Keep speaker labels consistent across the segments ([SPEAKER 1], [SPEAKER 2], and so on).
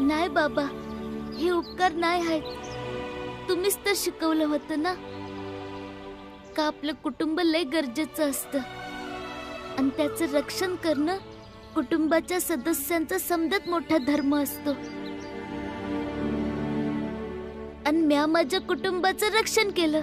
[SPEAKER 1] नाही बाबा, हे उपकार नाही आहेत. तुम्हीच तर शिकवलं होतं ना का आपलं कुटुंब लय गरजेचं असतं आणि त्याचं रक्षण करणं कुटुंबाच्या सदस्यांचा समजत मोठा धर्म असतो. आणि म्या माझ्या कुटुंबाचं रक्षण केलं.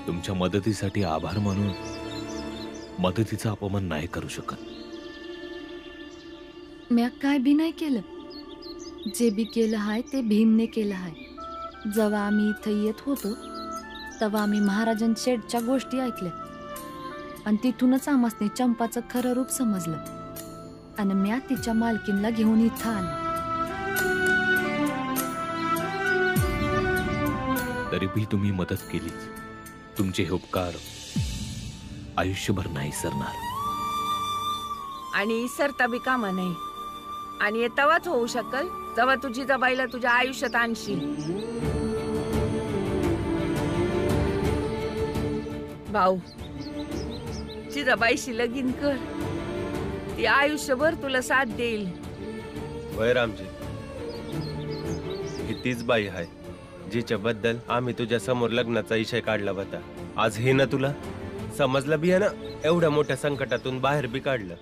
[SPEAKER 2] तुमच्या मदतीसाठी आभार मानून मदतीचा अपमान नाही करू शकत.
[SPEAKER 3] म्या काय बी नाही केलं. जे बी केलं हाय ते भीमने केलं हाय. जेव्हा आम्ही इथं येत होतो तेव्हा आम्ही महाराजन शेठच्या गोष्टी ऐकल्या आणि तिथूनच आम्हासने चंपाचं खरं रूप समजलं आणि म्या तिच्या मालकीनला घेऊन इथं आले.
[SPEAKER 2] तरी भी तुम्ही मदत केलीच. तुमचे हे उपकार आयुष्यभर नाही सरणार.
[SPEAKER 4] आणि सरता बी कामा नाही. आणि हे तवाच होऊ शकल जेव्हा तुझी जबाईला तुझ्या आयुष्यात आणशील. भाऊ, जिजाबाईशी लगीन कर. ती आयुष्यभर तुला साथ देईल.
[SPEAKER 5] वय रामजी, ही तीच बाई आहे जिच्या बद्दल आम्ही तुझ्या समोर लग्नाचा इशय काढला होता. आज हे ना तुला समजलं बी आहे ना, एवढ्या मोठ्या संकटातून बाहेर बी काढलं.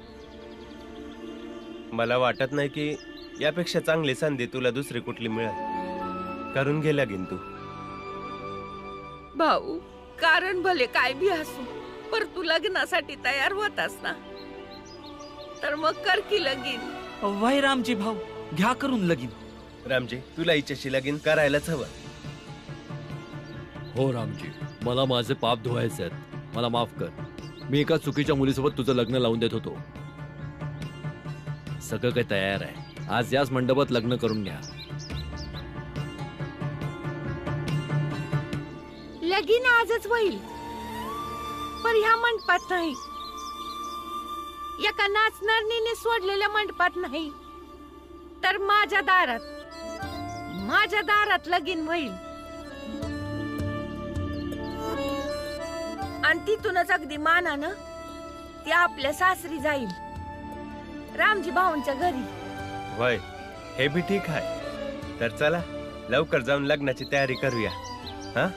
[SPEAKER 5] मला वाटत नाही की यापेक्षा चांगली संधी तुला दुसरी कुठली मिळेल. करून घे लगीन तू.
[SPEAKER 4] भाऊ, कारण भले काय बी असू, पर तू लग्नासाठी तयार होतास ना, तर मग कर की लगीन.
[SPEAKER 6] वय रामजी भाऊ, घ्या करून लगीन.
[SPEAKER 5] रामजी, तुला हिच्याशी लगीन करायलाच हवं.
[SPEAKER 7] हो रामजी, मला माझे पाप धुवायचे आहेत. मला माफ कर. मी एका चुकीच्या मुलीसोबत तुझं लग्न लावून देत होतो. सगळं काही तयार आहे. आज याच मंडपात लग्न करून घ्या.
[SPEAKER 4] लगीन आजच होईल, पण ह्या मंडपात नाही. एका नाचणारीने सोडलेल्या मंडपात नाही, तर माझ्या दारात लगीन होईल. आणि तिथूनच अगदी मानानं ती आपल्या सासरी जाईल, रामजी भाऊंच्या घरी.
[SPEAKER 5] वय, हे बी ठीक आहे. तर चला लवकर जाऊन लग्नाची तयारी करूया. हा,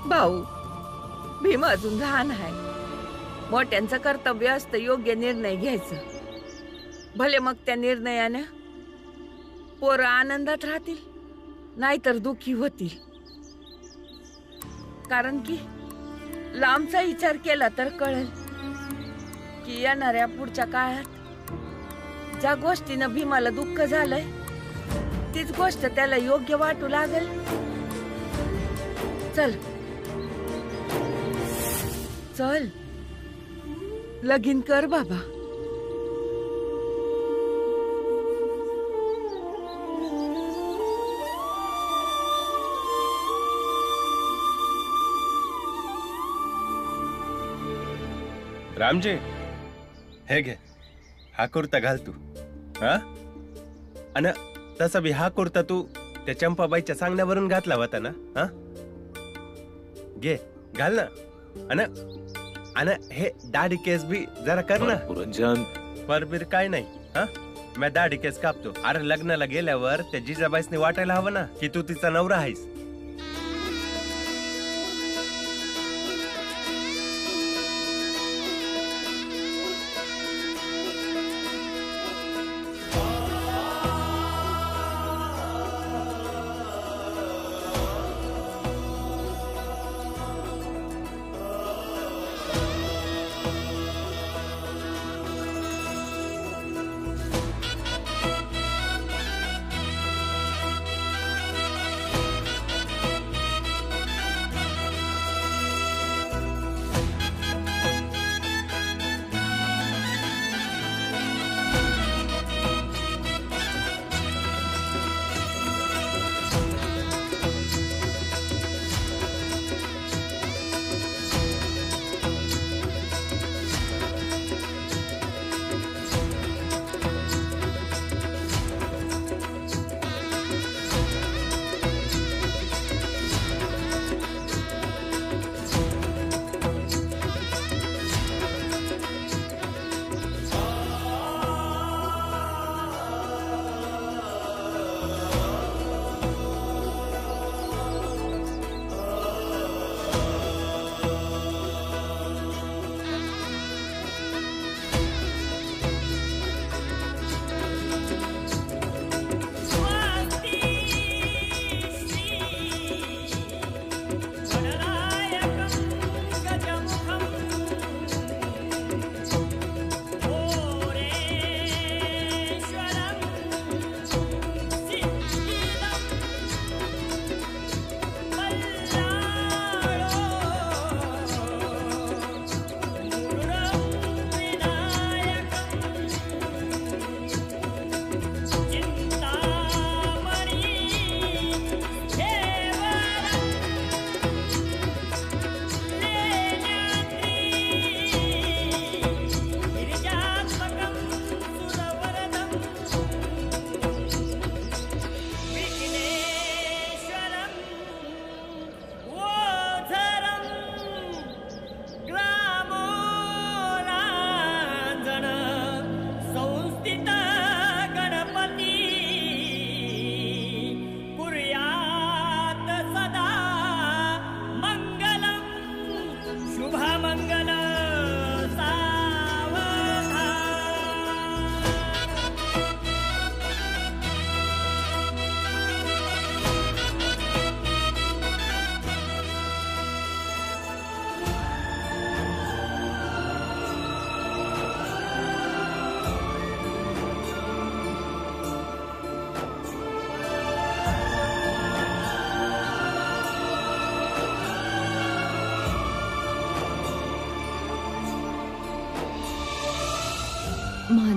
[SPEAKER 4] भाऊ, भीम अजून लहान आहे. मोठ्यांचं कर्तव्य असतं योग्य निर्णय घ्यायचं. भले मग त्या निर्णयाने पोरं आनंदात राहतील, नाहीतर दुःखी होतील. कारण की लांबचा विचार केला तर कळेल की येणाऱ्या पुढच्या काळात ज्या गोष्टीनं भीमाला दुःख झालंय तीच गोष्ट त्याला योग्य वाटू लागेल. चल चल, लगीन कर बाबा.
[SPEAKER 5] रामजी, हे घे. हा कुर्ता घाल तू. हा, अन तसा बी हा कुर्ता तू त्या चंपाबाईच्या सांगण्यावरून घातला होता ना. हा, घे घाल ना. अन हे दाढी केस बी जरा कर ना.
[SPEAKER 2] पुरंजन,
[SPEAKER 5] परबीर काय नाही. हा, मैं दाढी केस कापतो. अरे लग्नाला गेल्यावर त्या जिजाबाईसने वाटायला हवं ना की तू तिचा नवरा आहेस.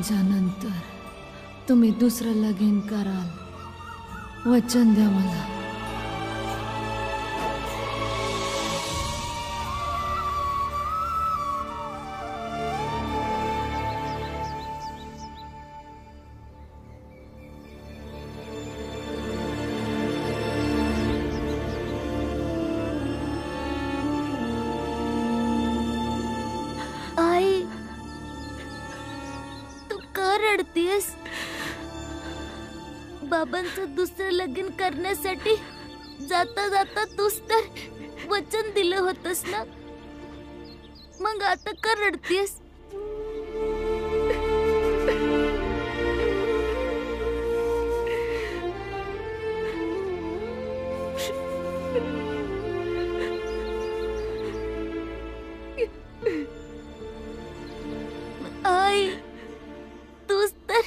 [SPEAKER 3] माझ्यानंतर तुम्ही दुसरं लगीन कराल, वचन द्या मला.
[SPEAKER 1] आई, तू का रडतीयस? बाबांचं दुसरं लग्न करण्यासाठी जाता जाता तूच तर वचन दिलं होतस ना, मग आता का रडतीयस? आई, तूच तर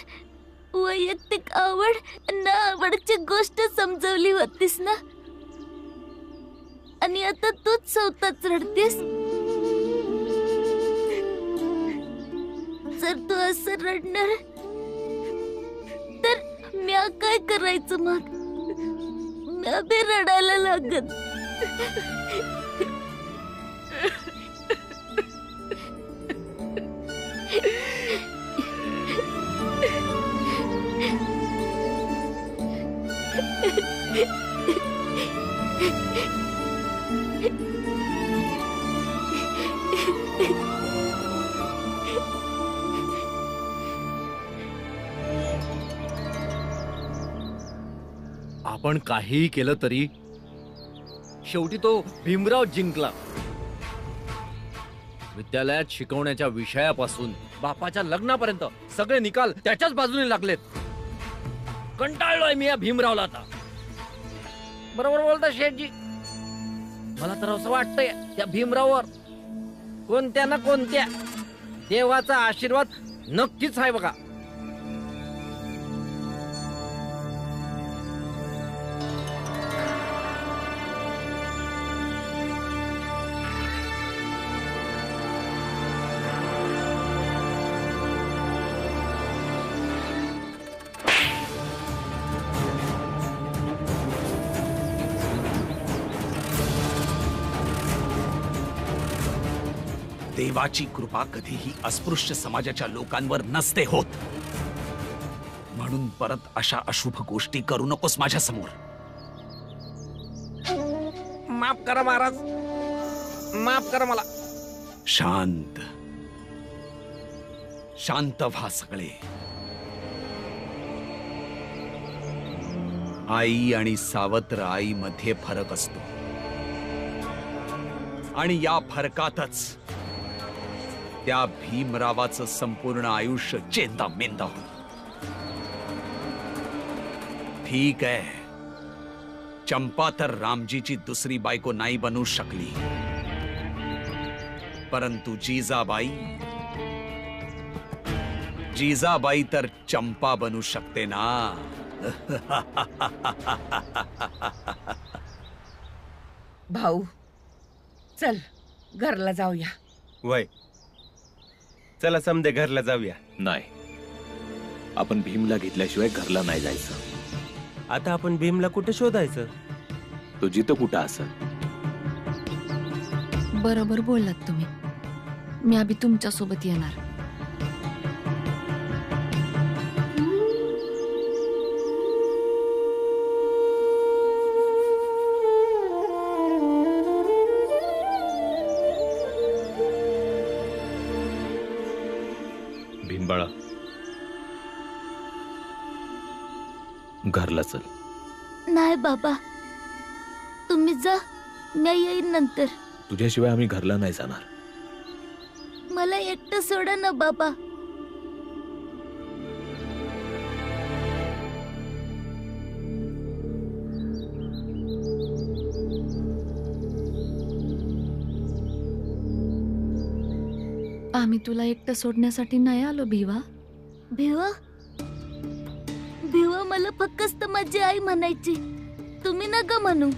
[SPEAKER 1] वैयक्तिक आवड ना आवडची गोष्ट समजवली होतीस ना, आणि आता तूच स्वतःच रडतेस. जर तू असं रडणार तर म्या काय करायचं? मग म्या बी रडायला लागत.
[SPEAKER 7] आपण काहीही केलं तरी शेवटी तो भीमराव जिंकला. विद्यालयात शिकवण्याच्या विषयापासून बापाच्या लग्नापर्यंत सगळे निकाल त्याच्याच बाजूने लागलेत. कंटाळलोय मी या भीमरावला आता. बरोबर बोलता शेठजी. मला तर असं वाटतंय त्या भीमराववर कोणत्या ना कोणत्या देवाचा आशीर्वाद नक्कीच आहे बघा.
[SPEAKER 8] देवाची कृपा कधीही अस्पृश्य समाजाच्या लोकांवर नसते होत. म्हणून परत अशा अशुभ गोष्टी करू नकोस माझ्या समोर.
[SPEAKER 4] माफ करा महाराज, माफ करा मला.
[SPEAKER 8] शांत शांत व्हा सगळे. आई आणि सावत्र आई मध्ये फरक असतो, आणि या फरकातच त्या भीमरावाचं संपूर्ण आयुष्य चेंदा मेंदा होईल. ठीक आहे, चंपा तर रामजीची दुसरी बायको नाही बनू शकली, परंतु जिजाबाई तर चंपा बनू शकते ना.
[SPEAKER 4] भाऊ, चल घरला जाऊया.
[SPEAKER 5] वय, चला समदे घरला जाऊया.
[SPEAKER 2] नाही, आपण भीमला घेतल्याशिवाय घरला नाही जायचं.
[SPEAKER 5] आता आपण भीमला कुठे शोधायचं?
[SPEAKER 2] तो जिथं कुठं असेल.
[SPEAKER 3] बरोबर बोललात तुम्ही. मी अभि तुमच्या सोबत येणार.
[SPEAKER 2] भीमबाळा, घरला चल.
[SPEAKER 1] नाही बाबा, तुम्ही जा, मी येईन नंतर.
[SPEAKER 2] तुझ्याशिवाय आम्ही घरला नाही जाणार.
[SPEAKER 1] मला एकटं सोडा ना बाबा.
[SPEAKER 3] आम्ही तुला एकटं सोडण्यासाठी नाही आलो भिवा.
[SPEAKER 1] भिवा? भिवा मला फक्त माझी आई म्हणायची, तुम्ही नका म्हणू.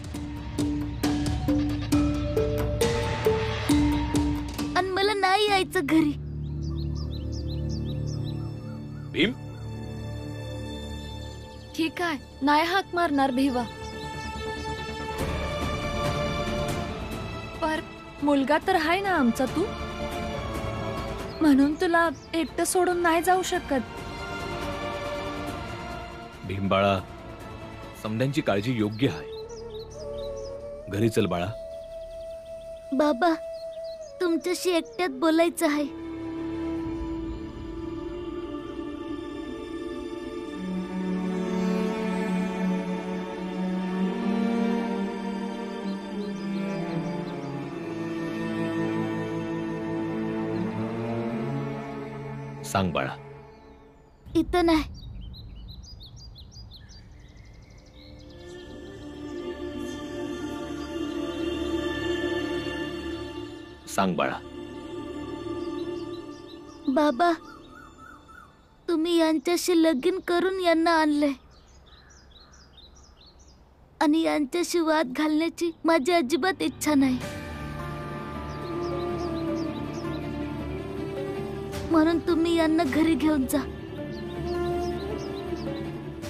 [SPEAKER 1] आणि मला नाही यायचं घरी.
[SPEAKER 2] भीम
[SPEAKER 3] ठीक आहे, नाही हाक मारणार भिवा. पर मुलगा तर आहे ना आमचा तू, म्हणून तुला एकटं सोडून नाही जाऊ शकत.
[SPEAKER 2] भीम बाळा, समद्यांची काळजी योग्य आहे. घरी चल बाळा.
[SPEAKER 1] बाबा, तुमच्याशी एकट्यात बोलायचं आहे.
[SPEAKER 2] सांग बाळा.
[SPEAKER 1] इथं नाही.
[SPEAKER 2] सांग बाळा.
[SPEAKER 1] बाबा, तुम्ही यांच्याशी लगीन करून यांना आणलंय आणि यांच्याशी वाद घालण्याची माझी अजिबात इच्छा नाही. म्हणून तुम्ही यांना घरी घेऊन जा.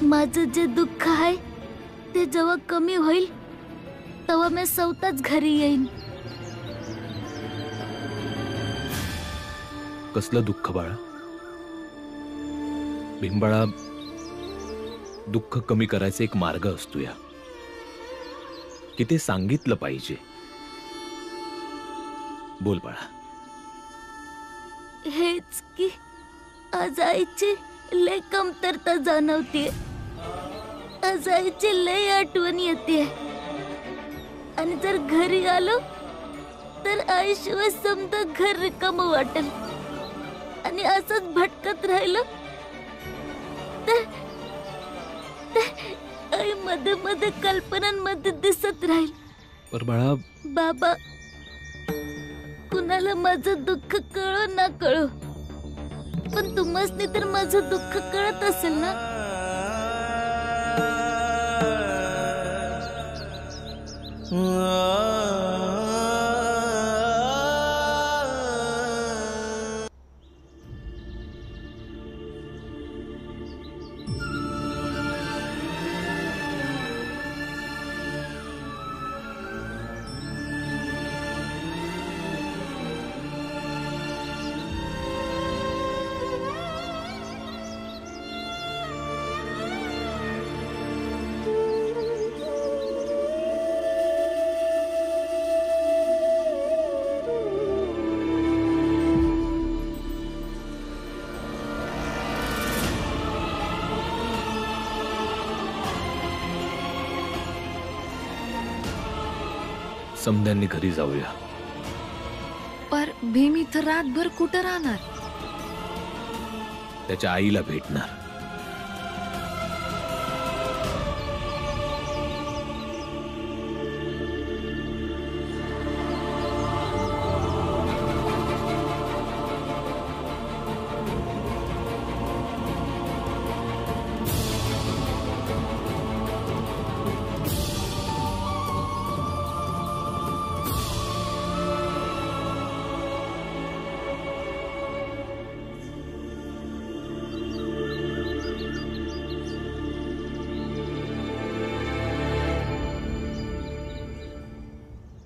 [SPEAKER 1] माझं जे दुःख आहे ते जेव्हा कमी होईल तेव्हा मी स्वतःच घरी येईन.
[SPEAKER 2] कसलं दुःख बाळा? भीम बाळा, दुःख कमी करायचा एक मार्ग असतो या, की ते सांगितलं पाहिजे. बोल बाळा.
[SPEAKER 1] हेच की आज आईची लय कमतरता जाणवते. आज आईची लय आठवण येते आणि जर घरी आलो तर आईशिवाय समजा घर रिकामं वाटेल आणि असंच भटकत राहिलं तर आई मध्ये मध्ये कल्पनांमध्ये दिसत राहील.
[SPEAKER 2] पर बाळा,
[SPEAKER 1] बाबा, कुणाला माझं दुःख कळो ना कळो, पण तुम्हासनी तर माझं दुःख कळत असेल ना.
[SPEAKER 2] समद्यांनी घरी जाऊया.
[SPEAKER 3] पर भीम इथं रातभर कुठं राहणार?
[SPEAKER 2] त्याच्या आईला भेटणार.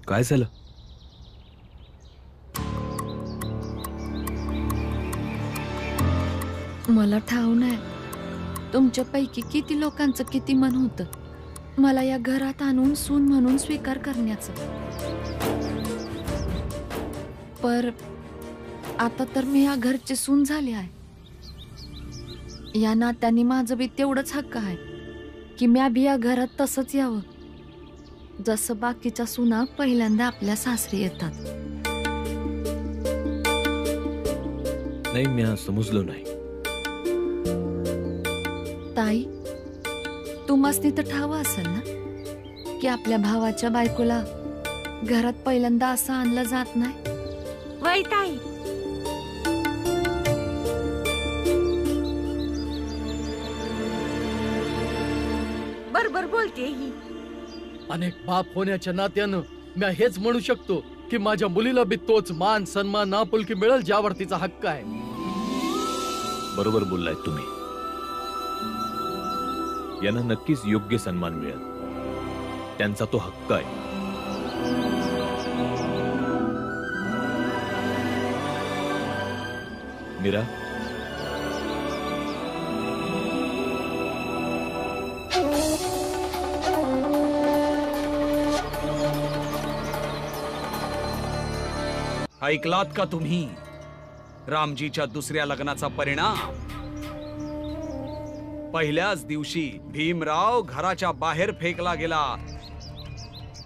[SPEAKER 2] काय झालं?
[SPEAKER 3] मला ठाऊ नाही तुमच्यापैकी किती लोकांचं किती मन होतं मला या घरात आणून सून म्हणून स्वीकार करण्याचं. पर आता तर मी या घरची सून झाली आहे. या नात्याने माझं बी तेवढंच हक्क आहे की म्या बी या घरात तसंच यावं जसं बाकीच्या सुना पहिल्यांदा आपल्या सासरी येतात.
[SPEAKER 2] नाही, मी समजलो नाही.
[SPEAKER 3] ताई, तुम्हासनी तर ठावं असेल ना की आपल्या भावाच्या बायकोला घरात पहिल्यांदा असं आणलं जात नाही.
[SPEAKER 4] वय ताई, बरोबर बोलते ही.
[SPEAKER 7] अनेक बाप होण्याच्या नात्यानं मी हेच म्हणू शकतो की माझ्या मुलीला बी तोच मान सन्मान आपुलकी मिळेल ज्यावर तिचा हक्क आहे.
[SPEAKER 2] बरोबर बोललाय तुम्ही. यांना नक्कीच योग्य सन्मान मिळेल. त्यांचा तो हक्क आहे. मीरा,
[SPEAKER 8] ऐकलात का तुम्ही रामजीच्या दुसऱ्या लग्नाचा परिणाम? पहिल्याच दिवशी भीमराव घराच्या बाहेर फेकला गेला,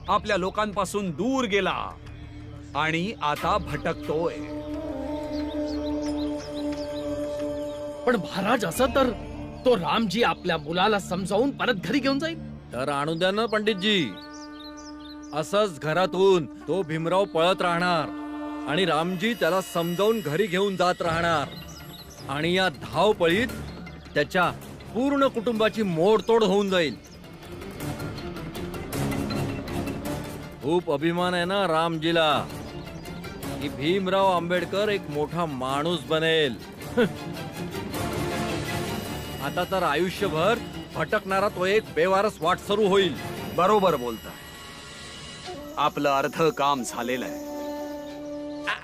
[SPEAKER 8] आपल्या लोकांपासून दूर गेला आणि आता भटकतोय.
[SPEAKER 9] पण महाराज, असं तर तो रामजी आपल्या मुलाला समजावून परत घरी घेऊन जाईल.
[SPEAKER 7] तर आणू द्या ना पंडितजी. असंच घरातून तो भीमराव पळत राहणार आणि रामजी त्याला समजावून घरी घेऊन जात राहणार आणि या धावपळीत त्याच्या पूर्ण कुटुंबाची मोडतोड होऊन जाईल. खूप अभिमान आहे ना रामजीला की भीमराव आंबेडकर एक मोठा माणूस बनेल. आता तर आयुष्यभर भटकणारा तो एक बेवारस वाटसरू होईल.
[SPEAKER 8] बरोबर बोलताय. आपलं अर्ध काम झालेलं आहे.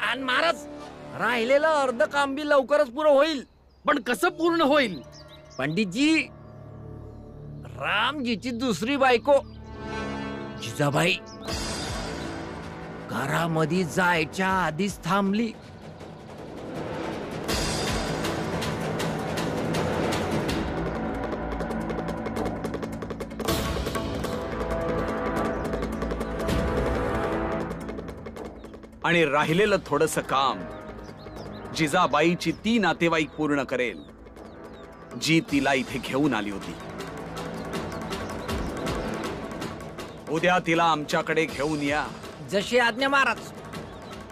[SPEAKER 7] आणि महाराज, राहिलेलं अर्ध काम बी लवकरच पुरं होईल.
[SPEAKER 9] पण कसं पूर्ण होईल?
[SPEAKER 7] पंडितजी, रामजीची दुसरी बायको जिजाबाई घरामध्ये जायच्या आधीच थांबली.
[SPEAKER 8] आणि राहिलेलं थोडंसं काम जिजाबाईची ती नातेवाईक पूर्ण करेल जी तिला इथे घेऊन आली होती. उद्या तिला आमच्याकडे घेऊन या.
[SPEAKER 7] जशी आज्ञा महाराज.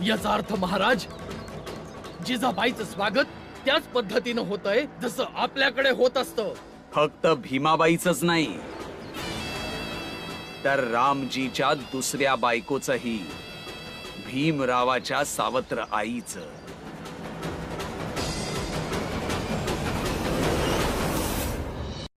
[SPEAKER 9] याचा अर्थ महाराज, जिजाबाईचं स्वागत त्याच पद्धतीनं होतंय जसं आपल्याकडे होत असतं.
[SPEAKER 8] फक्त भीमाबाईचंच नाही, तर रामजीच्या दुसऱ्या बायकोचंही, भीमरावाच्या सावत्र आईचं.